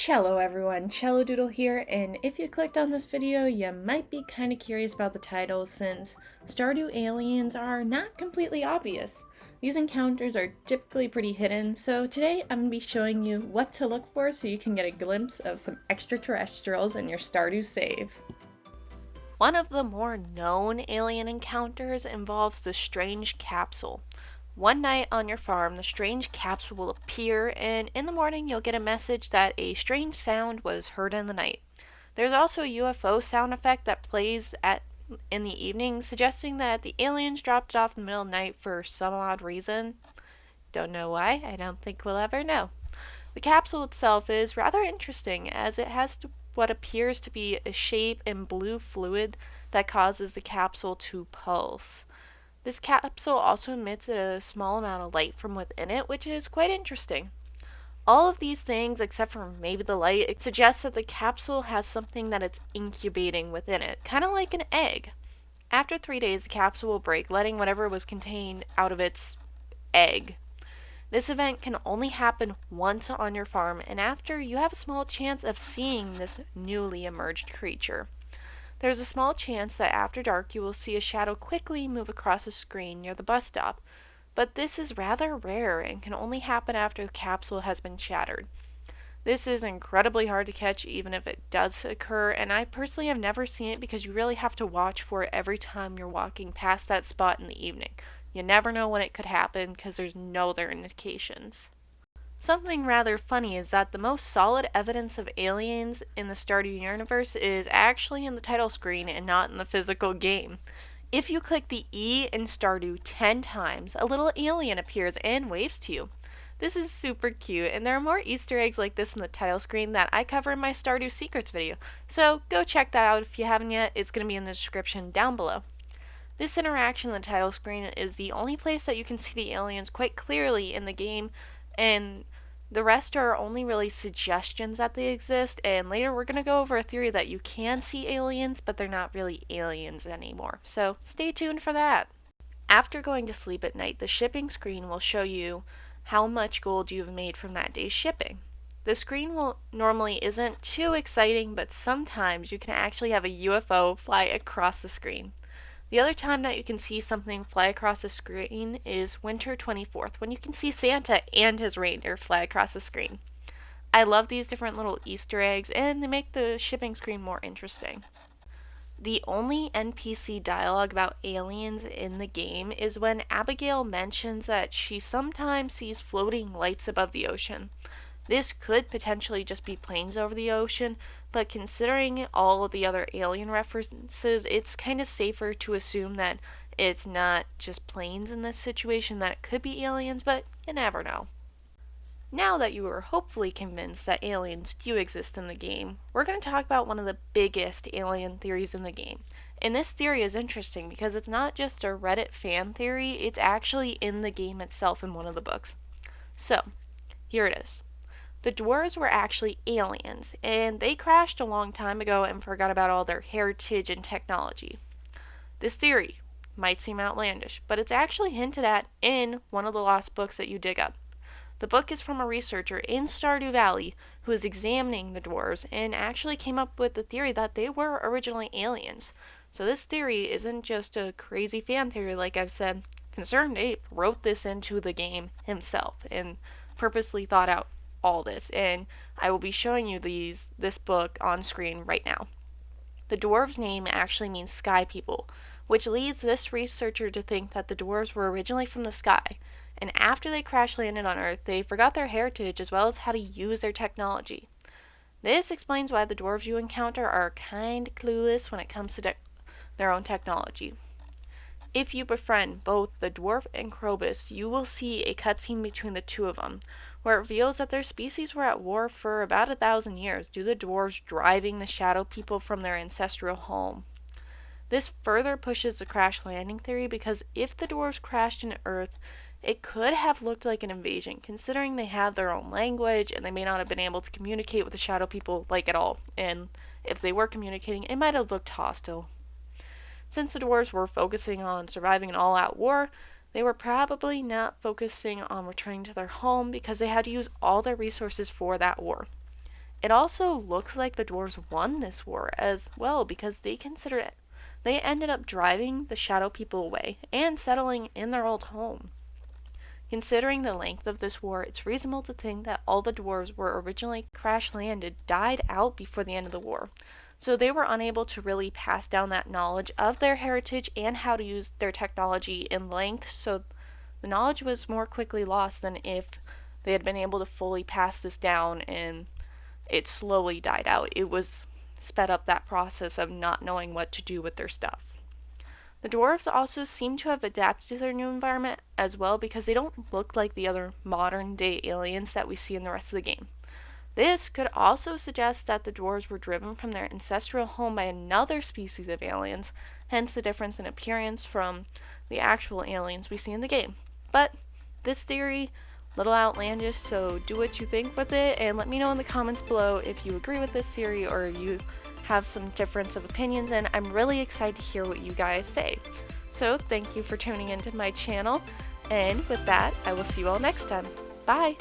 Cello everyone, Cello Doodle here, and if you clicked on this video, you might be kinda curious about the title since Stardew aliens are not completely obvious. These encounters are typically pretty hidden, so today I'm going to be showing you what to look for so you can get a glimpse of some extraterrestrials in your Stardew save. One of the more known alien encounters involves the strange capsule. One night on your farm, the strange capsule will appear, and in the morning you'll get a message that a strange sound was heard in the night. There's also a UFO sound effect that plays in the evening, suggesting that the aliens dropped it off in the middle of the night for some odd reason. Don't know why, I don't think we'll ever know. The capsule itself is rather interesting as it has what appears to be a shape in blue fluid that causes the capsule to pulse. This capsule also emits a small amount of light from within it, which is quite interesting. All of these things, except for maybe the light, it suggests that the capsule has something that it's incubating within it, kind of like an egg. After 3 days, the capsule will break, letting whatever was contained out of its egg. This event can only happen once on your farm, and after, you have a small chance of seeing this newly emerged creature. There's a small chance that after dark you will see a shadow quickly move across a screen near the bus stop, but this is rather rare and can only happen after the capsule has been shattered. This is incredibly hard to catch even if it does occur, and I personally have never seen it because you really have to watch for it every time you're walking past that spot in the evening. You never know when it could happen because there's no other indications. Something rather funny is that the most solid evidence of aliens in the Stardew universe is actually in the title screen and not in the physical game. If you click the E in Stardew 10 times, a little alien appears and waves to you. This is super cute, and there are more Easter eggs like this in the title screen that I cover in my Stardew Secrets video, so go check that out if you haven't yet. It's going to be in the description down below. This interaction in the title screen is the only place that you can see the aliens quite clearly in the game, and the rest are only really suggestions that they exist, and later we're going to go over a theory that you can see aliens, but they're not really aliens anymore. So stay tuned for that. After going to sleep at night, the shipping screen will show you how much gold you've made from that day's shipping. The screen normally isn't too exciting, but sometimes you can actually have a UFO fly across the screen. The other time that you can see something fly across the screen is winter 24th, when you can see Santa and his reindeer fly across the screen. I love these different little Easter eggs, and they make the shipping screen more interesting. The only NPC dialogue about aliens in the game is when Abigail mentions that she sometimes sees floating lights above the ocean. This could potentially just be planes over the ocean, but considering all of the other alien references, it's kind of safer to assume that it's not just planes in this situation, that it could be aliens, but you never know. Now that you are hopefully convinced that aliens do exist in the game, we're going to talk about one of the biggest alien theories in the game. And this theory is interesting because it's not just a Reddit fan theory, it's actually in the game itself in one of the books. So, here it is. The Dwarves were actually aliens, and they crashed a long time ago and forgot about all their heritage and technology. This theory might seem outlandish, but it's actually hinted at in one of the lost books that you dig up. The book is from a researcher in Stardew Valley who is examining the dwarves and actually came up with the theory that they were originally aliens. So this theory isn't just a crazy fan theory like I've said. Concerned Ape wrote this into the game himself and purposely thought out all this, and I will be showing you this book on screen right now. The dwarves' name actually means sky people, which leads this researcher to think that the dwarves were originally from the sky, and after they crash landed on Earth, they forgot their heritage as well as how to use their technology. This explains why the dwarves you encounter are kind clueless when it comes to their own technology. If you befriend both the dwarf and Krobus, you will see a cutscene between the two of them, where it reveals that their species were at war for about 1,000 years due to the dwarves driving the shadow people from their ancestral home. This further pushes the crash landing theory because if the dwarves crashed into Earth, it could have looked like an invasion, considering they have their own language and they may not have been able to communicate with the shadow people at all, and if they were communicating, it might have looked hostile. Since the dwarves were focusing on surviving an all-out war, they were probably not focusing on returning to their home because they had to use all their resources for that war. It also looks like the dwarves won this war as well because they ended up driving the shadow people away and settling in their old home. Considering the length of this war, it's reasonable to think that all the dwarves were originally crash landed died out before the end of the war. So they were unable to really pass down that knowledge of their heritage and how to use their technology in length, so the knowledge was more quickly lost than if they had been able to fully pass this down and it slowly died out. It was sped up that process of not knowing what to do with their stuff. The dwarves also seem to have adapted to their new environment as well because they don't look like the other modern day aliens that we see in the rest of the game. This could also suggest that the dwarves were driven from their ancestral home by another species of aliens, hence the difference in appearance from the actual aliens we see in the game. But this theory, little outlandish, so do what you think with it, and let me know in the comments below if you agree with this theory or you have some difference of opinions, and I'm really excited to hear what you guys say. So thank you for tuning into my channel, and with that, I will see you all next time. Bye!